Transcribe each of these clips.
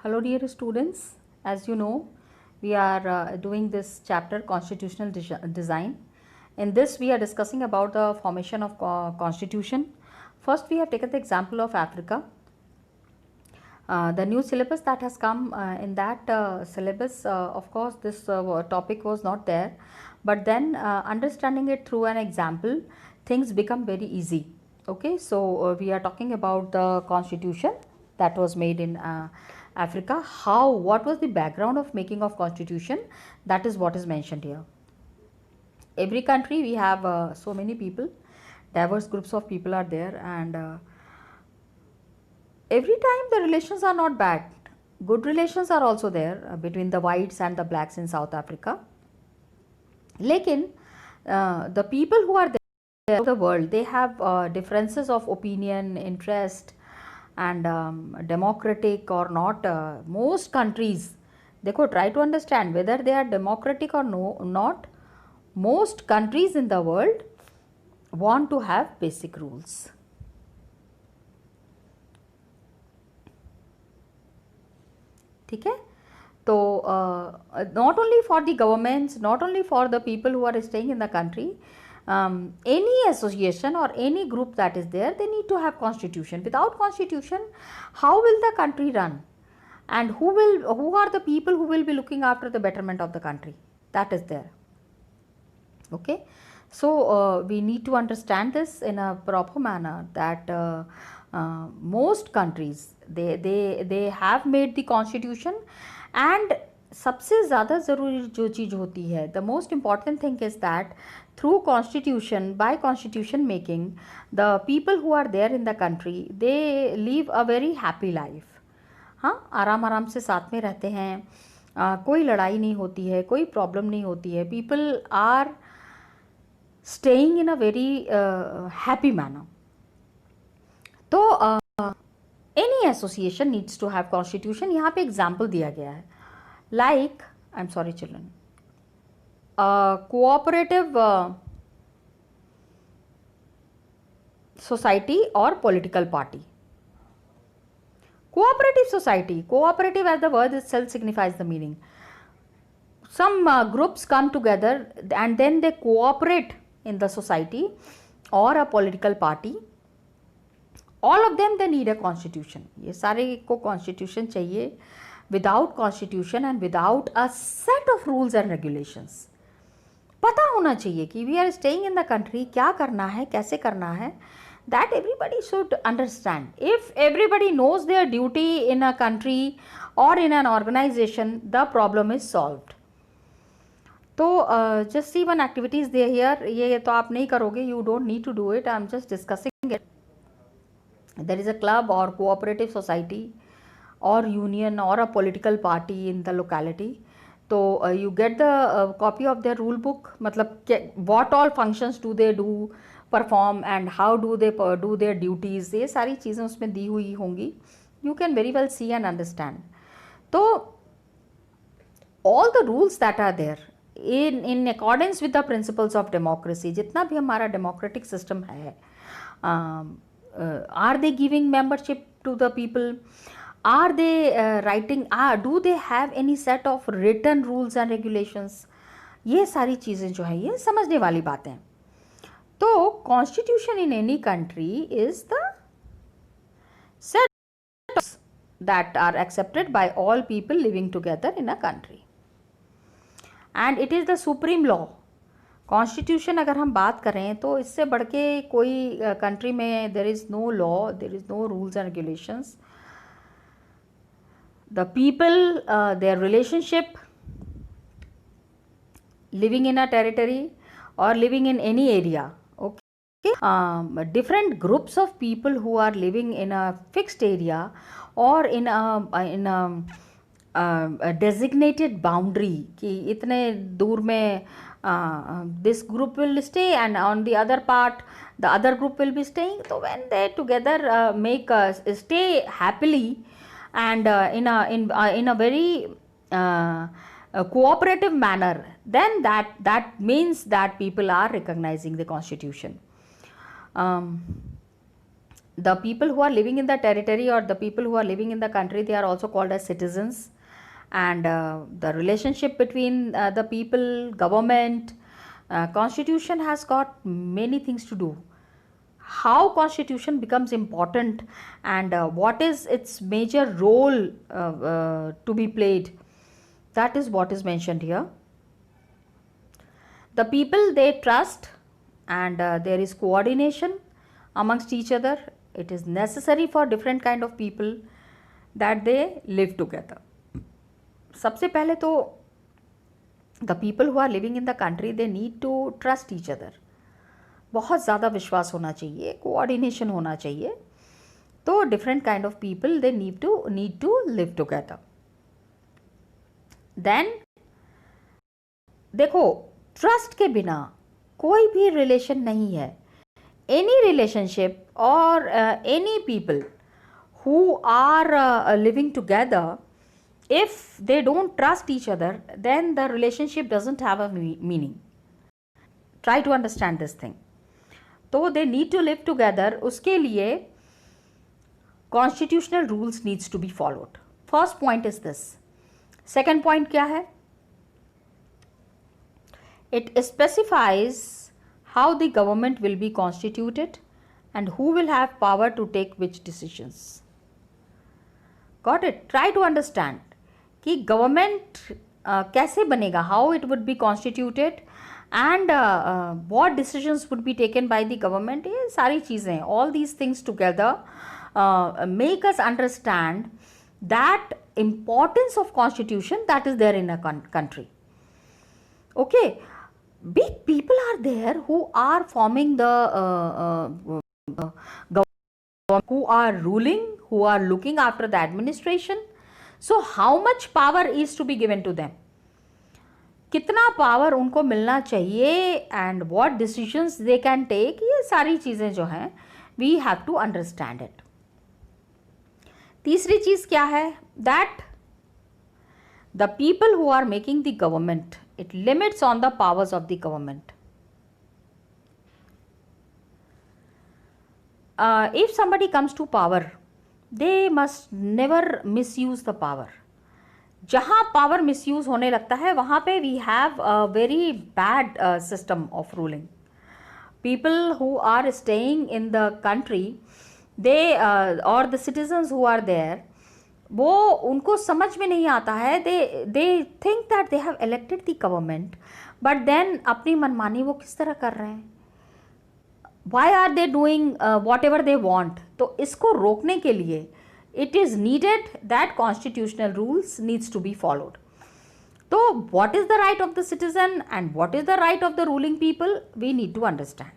Hello dear students, as you know we are doing this chapter constitutional design. In this we are discussing about the formation of constitution. First we have taken the example of Africa. The new syllabus that has come in that syllabus, of course this topic was not there, but then understanding it through an example, things become very easy. Okay, so we are talking about the constitution that was made in Africa. What was the background of making of constitution? That is what is mentioned here. Every country we have so many people, diverse groups of people are there, and every time the relations are not bad. Good relations are also there between the whites and the blacks in South Africa. Lekin the people who are there in the world, they have differences of opinion, interest, and democratic or not. Most countries, they could try to understand whether they are democratic or not. Most countries in the world want to have basic rules. ठीक है, तो not only for the governments, not only for the people who are staying in the country, any association or any group that is there, they need to have constitution. Without constitution, how will the country run? And who are the people who will be looking after the betterment of the country? That is there. Okay, so we need to understand this in a proper manner, that most countries they have made the constitution. And सबसे ज़्यादा ज़रूरी जो चीज़ होती है, the most important thing is that through constitution, by constitution making, the people who are there in the country, they live a very happy life. हाँ, आराम आराम से साथ में रहते हैं, कोई लड़ाई नहीं होती है, कोई प्रॉब्लम नहीं होती है. People are staying in a very happy manner. तो any association needs to have constitution. यहाँ पे example दिया गया है, like I'm sorry children, cooperative society or political party. Cooperative society, cooperative as the word itself signifies the meaning. Some groups come together and then they cooperate in the society or a political party. All of them, they need a constitution. ये सारे को constitution चाहिए. Without constitution and without a set of rules and regulations, पता होना चाहिए कि we are staying in the country, क्या करना है, कैसे करना है, that everybody should understand. If everybody knows their duty in a country or in an organization, the problem is solved. तो just see one activities there here. ये तो आप नहीं करोगे, you don't need to do it. I'm just discussing it. There is a club or cooperative society or union or a political party in the locality. So you get the copy of their rule book, मतलब what all functions do they do perform and how do they do their duties, ये सारी चीज़ें उसमें दी हुई होंगी. You can very well see and understand. तो all the rules that are there in accordance with the principles of democracy, जितना भी हमारा democratic system है, are they giving membership to the people? Are they writing? Do they have any set of written rules and regulations? ये सारी चीज़ें जो है ये समझने वाली बातें हैं. तो constitution in any country is the set of that are accepted by all people living together in a country, and it is the supreme law. Constitution अगर हम बात करें तो इससे बढ़ के कोई कंट्री में there is no law, there is no rules and regulations. The people, their relationship, living in a territory और living in any area. Okay, different groups of people who are living in a fixed area और in designated boundary कि इतने दूर में this group will stay and on the other part the other group will be staying. So when they together make stay happily and in a very cooperative manner, then that means that people are recognizing the constitution. the people who are living in the territory or the people who are living in the country, they are also called as citizens. And the relationship between the people, government, constitution has got many things to do. How constitution becomes important and what is its major role to be played, that is what is mentioned here. The people they trust, and there is coordination amongst each other. It is necessary for different kind of people that they live together. सबसे पहले तो the people who are living in the country, they need to trust each other. बहुत ज़्यादा विश्वास होना चाहिए, coordination होना चाहिए. तो different kind of people they need to live together. Then देखो, ट्रस्ट के बिना कोई भी रिलेशन नहीं है. एनी रिलेशनशिप और any people who are living together, if they don't trust each other, then the relationship doesn't have a meaning. Try to understand this thing. तो they need to live together. उसके लिए constitutional rules needs to be followed. First point is this. Second point क्या है? It specifies how the government will be constituted and who will have power to take which decisions. Got it? Try to understand कि government कैसे बनेगा, how it would be constituted and what decisions would be taken by the government. ये सारी चीज़ें, all these things together make us understand that importance of constitution that is there in a country. Okay, big people are there who are forming the government, who are ruling, who are looking after the administration. So how much power is to be given to them? कितना power उनको मिलना चाहिए and what decisions they can take, ये सारी चीज़ें जो हैं we have to understand it. तीसरी चीज़ क्या है? That the people who are making the government, it limits on the powers of the government. If somebody comes to power, they must never misuse the power. जहाँ power misuse होने लगता है वहाँ पे we have a very bad system of ruling. People who are staying in the country, they और the citizens who are there, वो उनको समझ में नहीं आता है. They think that they have elected the government, but then अपनी मनमानी वो किस तरह कर रहे हैं. Why are they doing whatever they want. तो इसको रोकने के लिए it is needed that constitutional rules needs to be followed. So what is the right of the citizen and what is the right of the ruling people, we need to understand.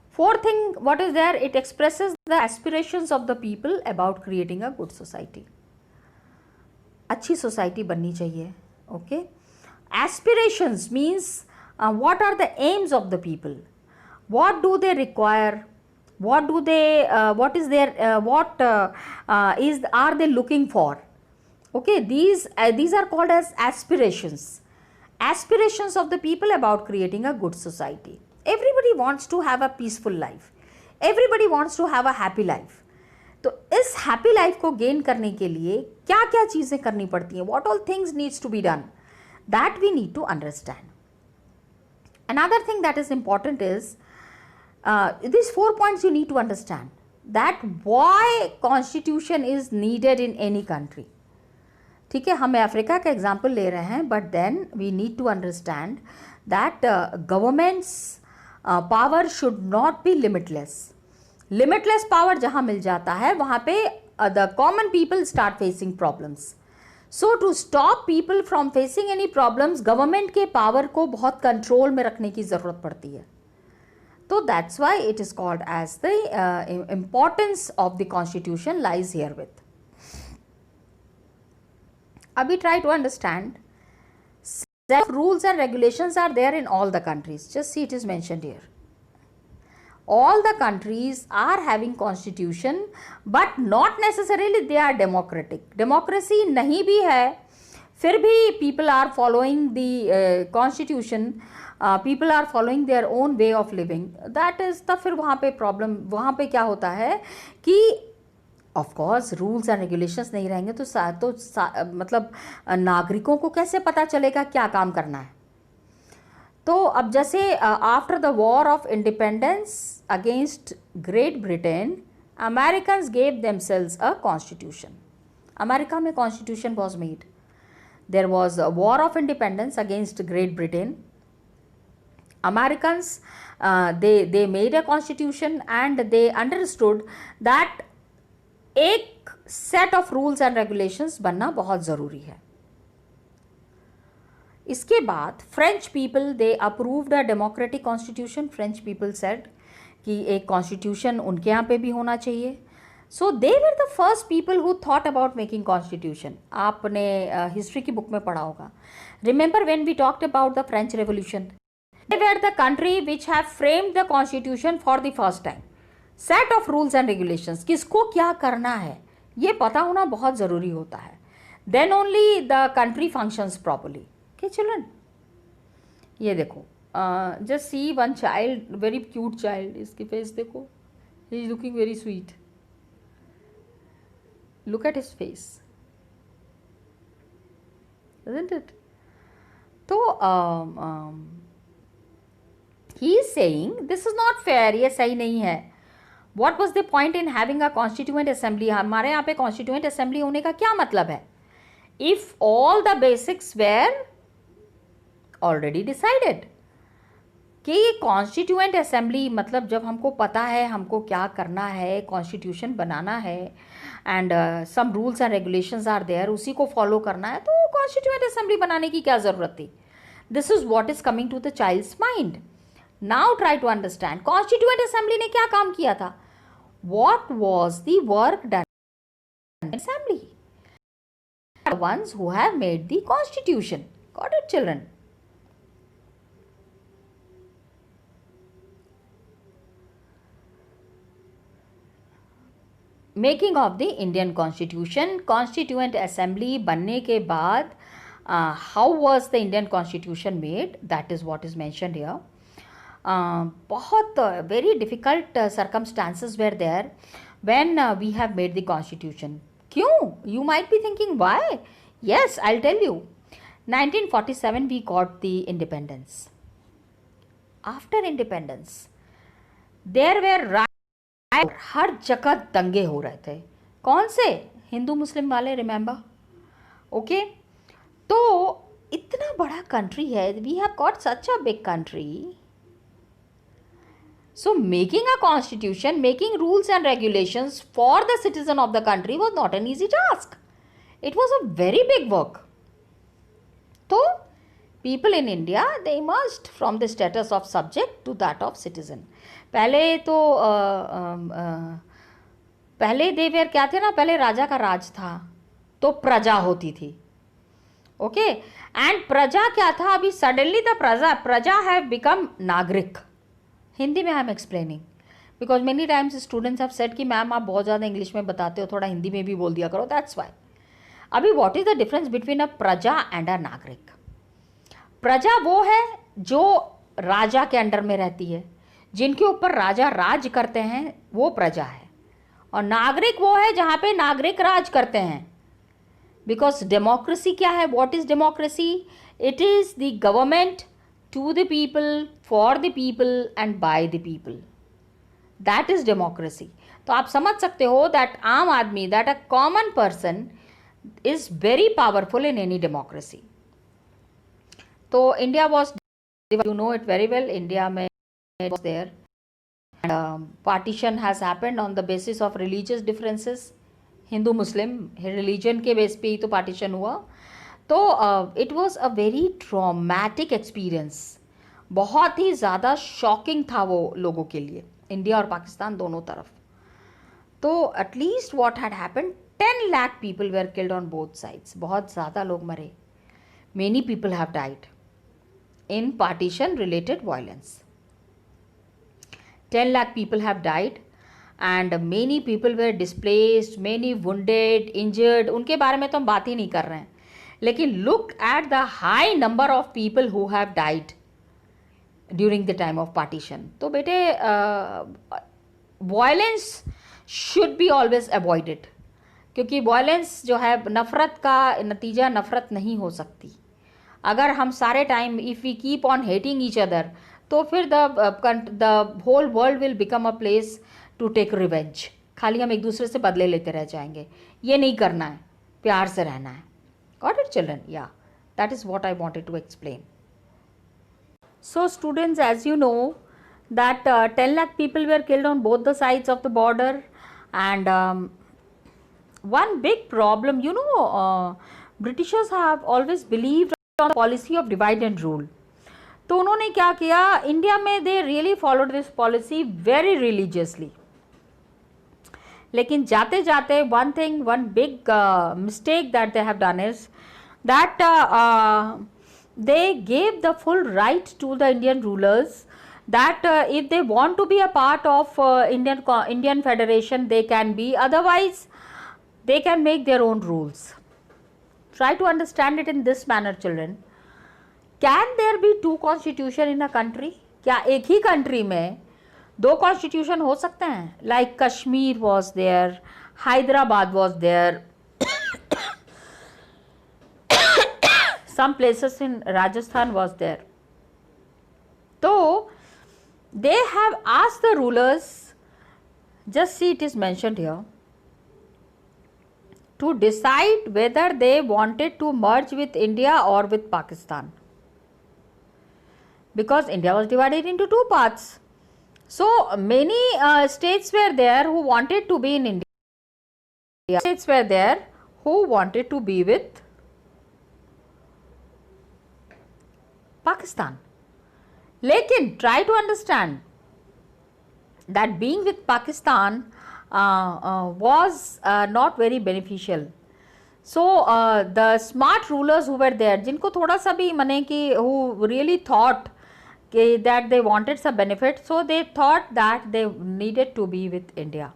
Fourth thing, what is there? It expresses the aspirations of the people about creating a good society. अच्छी society बननी चाहिए. Okay, aspirations means what are the aims of the people, what do they require, what do they what is their are they looking for. Okay, these are called as aspirations of the people about creating a good society. Everybody wants to have a peaceful life, everybody wants to have a happy life. तो इस happy life को gain करने के लिए क्या क्या चीज़ें करनी पड़ती हैं, what all things needs to be done, that we need to understand. Another thing that is important is these 4 points you need to understand, that why constitution is needed in any country. ठीक है, हम Africa का example ले रहे हैं, but then we need to understand that government's power should not be limitless. Limitless power जहाँ मिल जाता है वहाँ पे the common people start facing problems. So to stop people from facing any problems, government के पावर को बहुत control में रखने की ज़रूरत पड़ती है. So that's why it is called as the importance of the constitution lies herewith. Abhi try to understand. Set rules and regulations are there in all the countries. Just see, it is mentioned here. All the countries are having constitution, but not necessarily they are democratic. Democracy नहीं भी है, फिर भी people are following the constitution, people are following their own way of living, that is the, फिर वहाँ पे problem, वहाँ पे क्या होता है कि of course rules and regulations नहीं रहेंगे तो मतलब नागरिकों को कैसे पता चलेगा क्या काम करना है। तो अब जैसे after the war of independence against Great Britain, Americans gave themselves a constitution. America में constitution was made. There was a war of independence against Great Britain. Americans, they made a constitution and they understood that एक set of rules and regulations बनना बहुत ज़रूरी है। इसके बाद French people they approved a democratic constitution. French people said कि एक constitution उनके यहाँ पे भी होना चाहिए। So they were the first people who thought about making constitution. आपने हिस्ट्री की बुक में पढ़ा होगा। Remember when we talked about the French revolution, they were the country which have framed the constitution for the first time. Set of rules and regulations, किसको क्या करना है ये पता होना बहुत ज़रूरी होता है। Then only the country functions properly. Okay children, ये देखो, just see one child, very cute child, इसकी face देखो, he is looking very sweet. Look at his face, isn't it? तो he is saying this is not fair, ये सही नहीं है। What was the point in having a constituent assembly? हमारे यहाँ पे constituent assembly होने का क्या मतलब है? If all the basics were already decided, कि constituent assembly मतलब जब हमको पता है हमको क्या करना है, constitution बनाना है and some rules and regulations are there, उसी को follow करना है, तो constituent assembly बनाने की क्या ज़रूरत थी? This is what is coming to the child's mind. Now try to understand constituent assembly ने क्या काम किया था? What was the work done in assembly? The ones who have made the constitution. Got it children? Making of the Indian constitution, constituent assembly बनने के बाद how was the Indian constitution made? That is what is mentioned here. बहुत very difficult circumstances were there when we have made the constitution. क्यों? You might be thinking why? Yes, I'll tell you. 1947 we got the independence. After independence, there were riots, हर जगह दंगे हो रहे थे। कौन से? हिंदू मुस्लिम वाले, रिमेंबर? ओके, तो इतना बड़ा कंट्री है, we have got such a big country. So making a constitution, making rules and regulations for the citizen of the country was not an easy task. It was a very big work. So people in India, they emerged from the status of subject to that of citizen. पहले तो पहले देवर क्या थे ना, पहले राजा का राज था तो प्रजा होती थी. ओके, एंड प्रजा क्या था, अभी सडनली द प्रजा हैव बिकम नागरिक. हिंदी में I am explaining because many times students have said कि मैम आप बहुत ज़्यादा इंग्लिश में बताते हो, थोड़ा हिंदी में भी बोल दिया करो, दैट्स वाई. अभी what is the difference between a प्रजा एंड अ नागरिक. प्रजा वो है जो राजा के अंडर में रहती है, जिनके ऊपर राजा राज करते हैं, वो प्रजा है. और नागरिक वो है जहाँ पे नागरिक राज करते हैं. बिकॉज डेमोक्रेसी क्या है, what is democracy? It is the government to the people, for the people and by the people. That is democracy. तो आप समझ सकते हो that आम आदमी, that a common person is very powerful in any democracy. तो India was, you know it very well, India में was there. And, partition has happened on the basis of religious differences. Hindu Muslim religion के base पे ही तो partition हुआ. तो it was a very traumatic experience. बहुत ही ज़्यादा shocking था वो लोगों के लिए, इंडिया और पाकिस्तान दोनों तरफ. तो at least what had happened, 10 lakh people were killed on both sides. बहुत ज़्यादा लोग मरे. Many people have died in partition related violence. 10 lakh people have died and many people were displaced, many wounded, injured. उनके बारे में तो हम बात ही नहीं कर रहे हैं. लेकिन look at the high number of people who have died during the time of partition. तो बेटे violence should be always avoided, क्योंकि वायलेंस जो है नफ़रत का नतीजा नफ़रत नहीं हो सकती. अगर हम सारे time if we keep on hating each other, तो फिर the whole world will become a place to take revenge. खाली हम एक दूसरे से बदले लेते रह जाएंगे. ये नहीं करना है, प्यार से रहना है. Got it children? Yeah, that is what I wanted to explain. So students, as you know that 10 lakh people were killed on both the sides of the border, and one big problem, Britishers have always believed on the policy of divide and rule. तो उन्होंने क्या किया, India में they really followed this policy very religiously. लेकिन जाते जाते one big mistake that they have done is that they gave the full right to the Indian rulers that if they want to be a part of Indian Federation, they can be, otherwise they can make their own rules. Try to understand it in this manner, children. Can there be two constitution in a country? क्या एक ही country में दो constitution हो सकते हैं? Like Kashmir was there, Hyderabad was there, some places in Rajasthan was there. So they have asked the rulers, just see it is mentioned here, to decide whether they wanted to merge with India or with Pakistan, because India was divided into two parts. So many states were there who wanted to be in India, states were there who wanted to be with Pakistan. लेकिन try to understand that being with Pakistan was not very beneficial. So the smart rulers who were there, जिनको थोड़ा सा भी मने कि who really thought that they wanted some benefit, so they thought that they needed to be with India.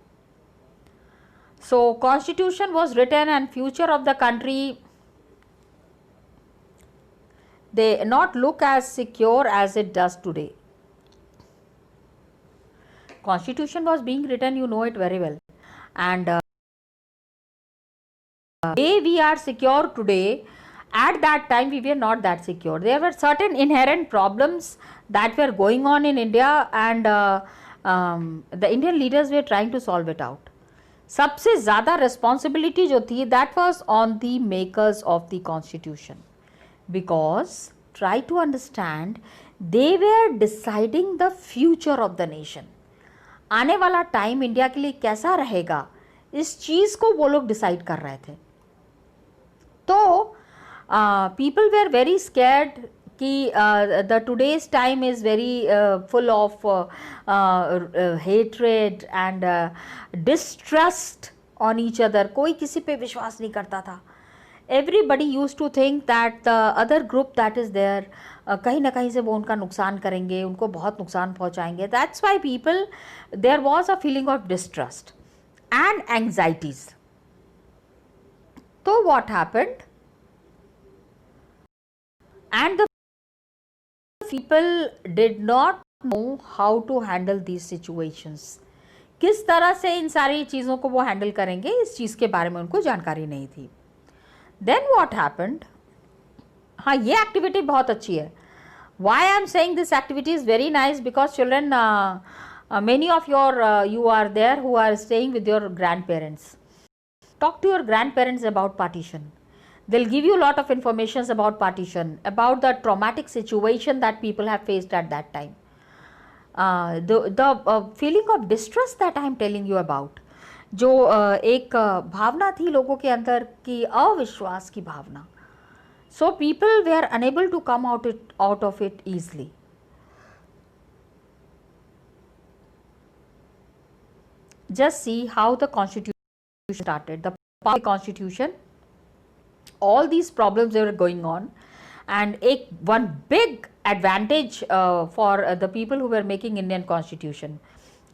So constitution was written and future of the country, they not look as secure as it does today. Constitution was being written, you know it very well, and way we are secure today, at that time we were not that secure. There were certain inherent problems that were going on in India, and the Indian leaders were trying to solve it out. सबसे ज़्यादा responsibility जो थी, that was on the makers of the constitution, because try to understand, they were deciding the future of the nation. आने वाला time India के लिए कैसा रहेगा, इस चीज़ को वो लोग डिसाइड कर रहे थे. तो people were very scared कि the today's time is very full of hatred and distrust on each other. कोई किसी पे विश्वास नहीं करता था. Everybody used to think that the other group that is there, कहीं ना कहीं से वो उनका नुकसान करेंगे, उनको बहुत नुकसान पहुंचाएंगे. That's why people, there was a feeling of distrust and anxieties. So what happened? And the people did not know how to handle these situations. किस तरह से इन सारी चीज़ों को वो हैंडल करेंगे, इस चीज़ के बारे में उनको जानकारी नहीं थी. Then what happened? हाँ, ये एक्टिविटी बहुत अच्छी है. Why I am saying this activity is very nice, because children, many of you are there who are staying with your grandparents. Talk to your grandparents about partition. They'll give you a lot of information about partition, about the traumatic situation that people have faced at that time. The feeling of distress that I am telling you about, जो एक भावना थी लोगों के अंदर की अविश्वास की भावना. So people were unable to come out of it easily. Just see how the constitution started. The constitution, all these problems were going on, and one big advantage for the people who were making Indian constitution,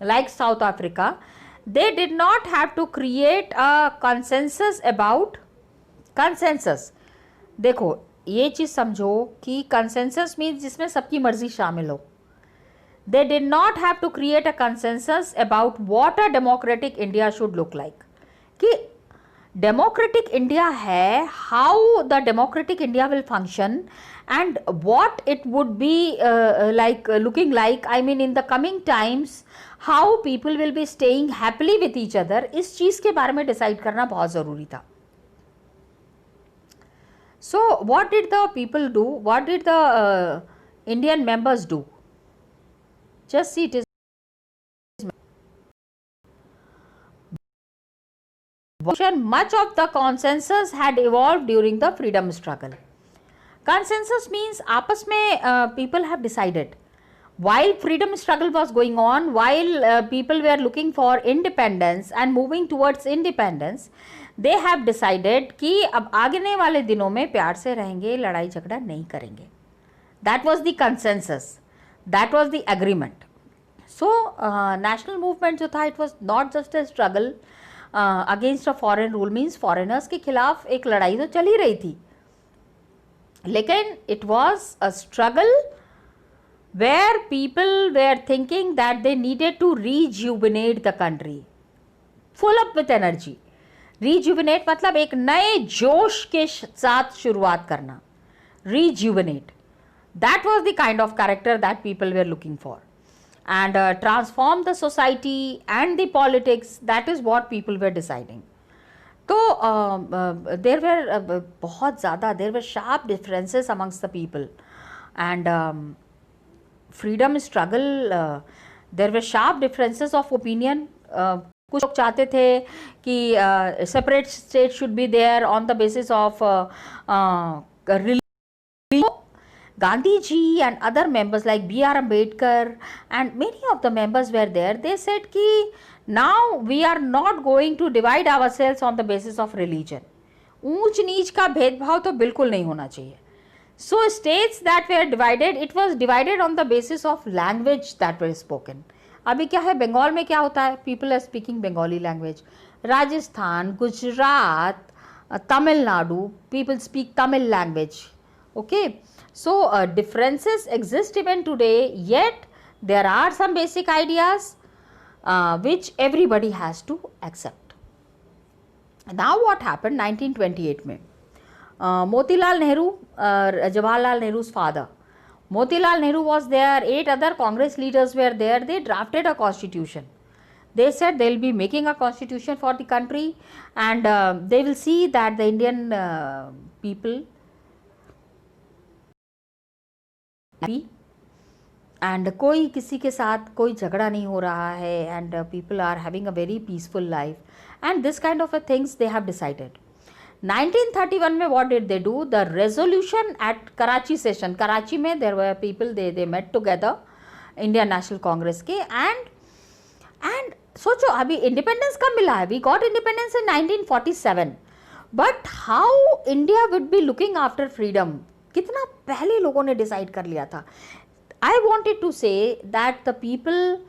like South Africa, they did not have to create a consensus about consensus. देखो ये चीज़ समझो कि consensus means जिसमें सबकी मर्जी शामिल हो. They did not have to create a consensus about what a democratic India should look like. कि democratic India है, how the democratic India will function and what it would be looking like, I mean in the coming times, how people will be staying happily with each other, इस चीज़ के बारे में decide करना बहुत ज़रूरी था. So what did the people do? What did the Indian members do? Just see, it is much of the consensus had evolved during the freedom struggle. Consensus means आपस में people have decided. While freedom struggle was going on, while people were looking for independence and moving towards independence, they have decided कि अब आगे वाले दिनों में प्यार से रहेंगे, लड़ाई झगड़ा नहीं करेंगे. That was the consensus. That was the agreement. So national movement जो था, it was not just a struggle against a foreign rule, means foreigners के खिलाफ एक लड़ाई तो चल ही रही थी, लेकिन it was a struggle where people were thinking that they needed to rejuvenate the country, full up with energy. Rejuvenate मतलब एक नए जोश के साथ शुरुआत करना. Rejuvenate. That was the kind of character that people were looking for. And transform the society and the politics, that is what people were deciding. तो there were बहुत ज़्यादा, there were sharp differences amongst the people. And freedom struggle, there were sharp differences of opinion. कुछ लोग चाहते थे कि separate state should be there on the basis of religion. Gandhi ji and other members like B.R. Ambedkar and many of the members were there. They said कि now we are not going to divide ourselves on the basis of religion. ऊंच नीच का भेदभाव तो बिल्कुल नहीं होना चाहिए. So states that were divided, it was divided on the basis of language that were spoken. अभी क्या है, बंगाल में क्या होता है, people are speaking Bengali language. Rajasthan, Gujarat, Tamil Nadu, people speak Tamil language. Okay. So differences exist even today, yet there are some basic ideas which everybody has to accept. Now what happened 1928 में, Motilal Nehru, Jawaharlal Nehru's father, Motilal Nehru was there, 8 other Congress leaders were there. They drafted a constitution. They said they will be making a constitution for the country, and they will see that the Indian people and कोई किसी के साथ कोई झगड़ा नहीं हो रहा है, and people are having a very peaceful life, and this kind of a things they have decided. 1931 में what did they do? The resolution at Karachi session, Karachi में there were people, they met together, Indian National Congress के, and सोचो अभी independence कब मिला है, we got independence in 1947, but how India would be looking after freedom, कितना पहले लोगों ने डिसाइड कर लिया था. I wanted to say that the people,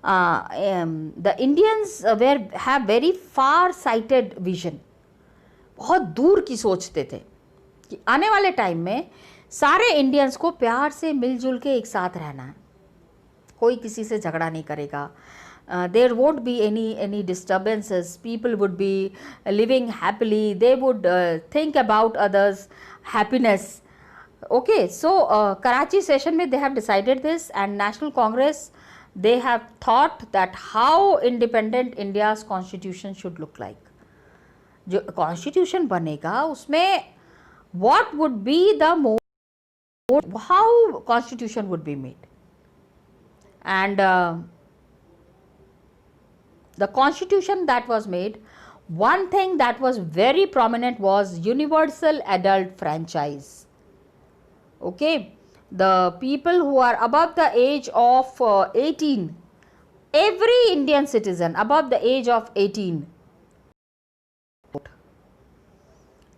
the Indians have very far sighted vision. बहुत दूर की सोचते थे कि आने वाले टाइम में सारे इंडियंस को प्यार से मिलजुल के एक साथ रहना है, कोई किसी से झगड़ा नहीं करेगा. There won't be any disturbances. People would be living happily. They would think about others' happiness. Okay, so Karachi session में they have decided this, and National Congress, they have thought that how independent India's constitution should look like. जो constitution बनेगा उसमें what would be the how constitution would be made, and the constitution that was made, one thing that was very prominent was universal adult franchise. Okay, the people who are above the age of 18, every Indian citizen above the age of 18,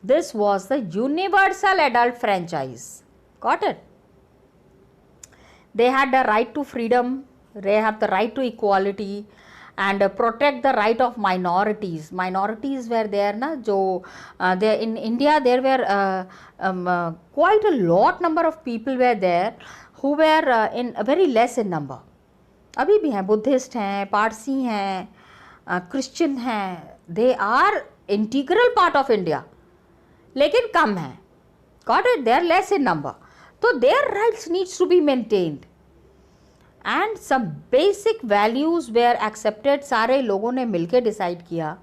this was the universal adult franchise. Got it? They had the right to freedom, they have the right to equality, and protect the right of minorities. Minorities were there na, jo there in India there were quite a lot number of people were there who were in very less in number. अभी भी हैं, Buddhist हैं, पारसी हैं, Christian हैं, they are integral part of India, लेकिन कम हैं. Got it? They are less in number. तो their rights needs to be maintained and some basic values were accepted. सारे लोगों ने मिलकर डिसाइड किया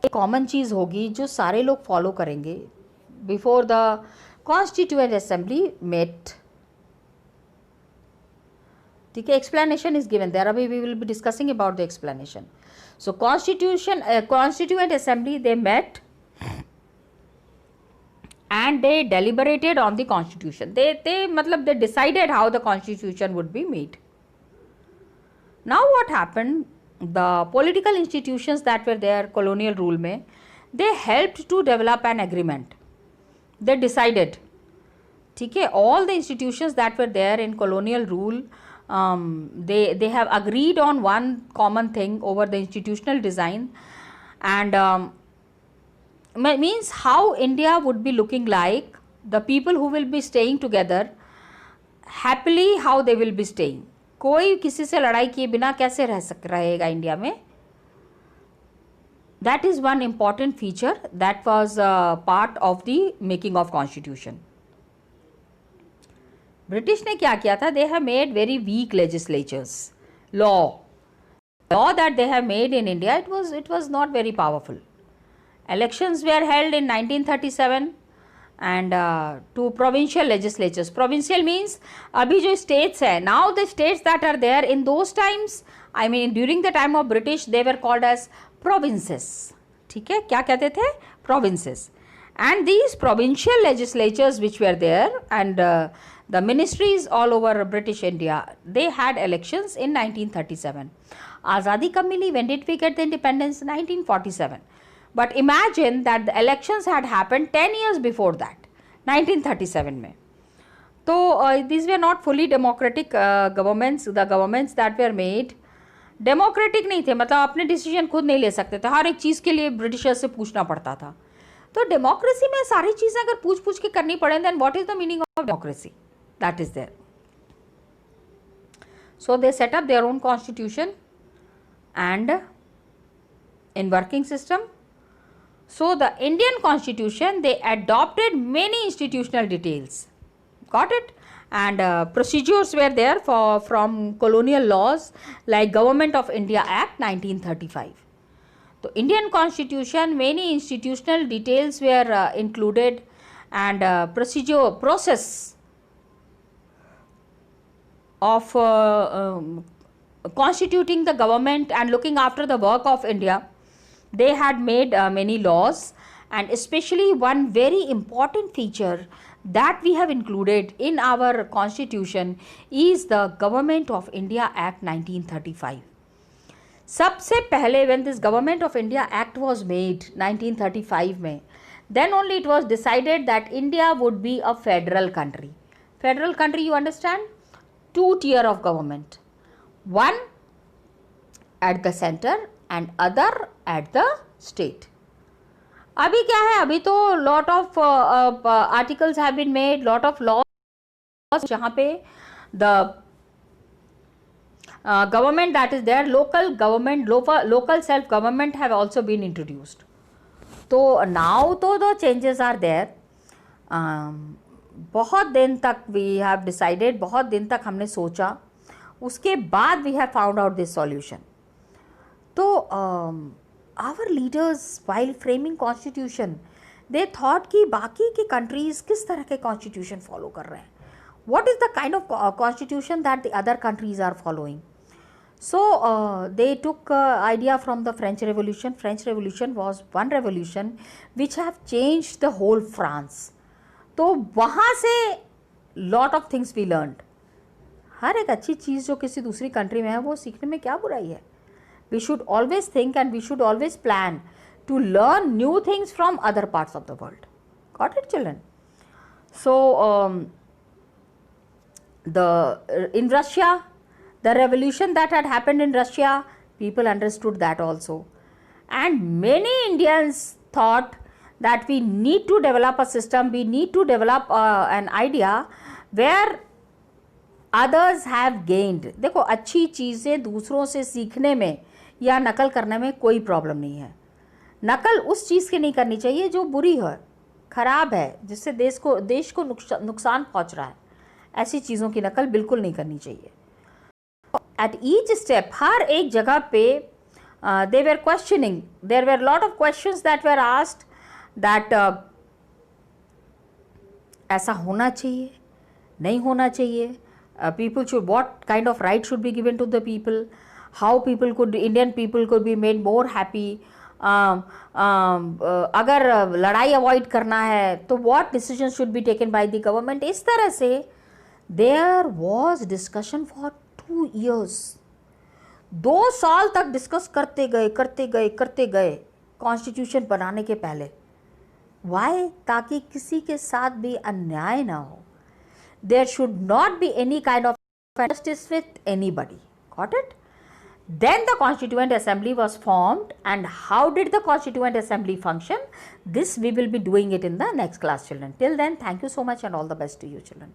एक कॉमन चीज होगी जो सारे लोग फॉलो करेंगे. Before the constituent assembly met, ठीक है, explanation is given there. Abhi we will be discussing about the explanation. So constituent assembly, they met and they deliberated on the constitution. They decided how the constitution would be made. Now what happened, the political institutions that were there colonial rule mein, they helped to develop an agreement. They decided, ठीक है, all the institutions that were there in colonial rule, they have agreed on one common thing over the institutional design, and means how India would be looking like, the people who will be staying together happily, how they will be staying. कोई किसी से लड़ाई किए बिना कैसे रहेगा India में. That is one important feature that was part of the making of constitution. British ने क्या किया था, they have made very weak legislatures. Law that they have made in India, it was not very powerful. Elections were held in 1937 and to provincial legislatures. Provincial means अभी जो states है, now the states that are there in those times, I mean during the time of British, they were called as provinces. ठीक है, क्या कहते थे? Provinces. And these provincial legislatures which were there and the ministries all over British India, they had elections in 1937. Azadi kab mili? When did we get the independence? 1947. But imagine that the elections had happened 10 years before that, 1937 में. तो these were not fully democratic governments. The governments that were made democratic नहीं थे, मतलब अपने decision खुद नहीं ले सकते थे, हर एक चीज़ के लिए ब्रिटिशर्स से पूछना पड़ता था. तो डेमोक्रेसी में सारी चीज़ें अगर पूछ पूछ के करनी पड़े, then what is the meaning of democracy? That is there. So they set up their own constitution and in working system. So the Indian constitution, they adopted many institutional details. Got it? And procedures were there from colonial laws like Government of India Act 1935. So Indian constitution, many institutional details were included, and process of constituting the government and looking after the work of India. They had made many laws, and especially one very important feature that we have included in our constitution is the Government of India Act 1935. सबसे पहले when this Government of India Act was made 1935 में, then only it was decided that India would be a federal country. Federal country, you understand? Two tier of government, one at the center and other at the state. अभी क्या है, अभी तो lot of articles have been made, lot of laws जहाँ पे the government that is there, local government, local self government have also been introduced. तो now तो the changes are there. बहुत दिन तक we have decided, बहुत दिन तक हमने सोचा, उसके बाद we have found out this solution. तो our leaders while framing constitution, they thought कि बाकी के countries किस तरह के constitution follow कर रहे हैं, what is the kind of constitution that the other countries are following. So they took idea from the French Revolution. French Revolution was one revolution which have changed the whole France. तो वहाँ से lot of things we learned. हर एक अच्छी चीज़ जो किसी दूसरी country में है वो सीखने में क्या बुराई है. We should always think and we should always plan to learn new things from other parts of the world. Got it, children? So in Russia, the revolution that had happened in Russia People understood that also. And many Indians thought that we need to develop a system, we need to develop an idea where others have gained. देखो, अच्छी चीज़ें दूसरों से सीखने में या नकल करने में कोई प्रॉब्लम नहीं है. नकल उस चीज़ की नहीं करनी चाहिए जो बुरी है, ख़राब है, जिससे देश को नुकसान पहुंच रहा है. ऐसी चीज़ों की नकल बिल्कुल नहीं करनी चाहिए. एट ईच स्टेप, हर एक जगह पे they were questioning, there were a lot of questions that were asked that ऐसा होना चाहिए, नहीं होना चाहिए, people should, what kind of right should be given to the people, how Indian people could be made more happy, अगर लड़ाई avoid करना है तो what decisions should be taken by the government. इस तरह से there was discussion for 2 years. 2 साल तक डिस्कस करते गए कॉन्स्टिट्यूशन बनाने के पहले. वाई? ताकि किसी के साथ भी अन्याय ना हो. There should not be any kind of justice with anybody. Got it? Then the Constituent Assembly was formed, and how did the Constituent Assembly function? This we will be doing it in the next class, children. Till then, thank you so much and all the best to you, children.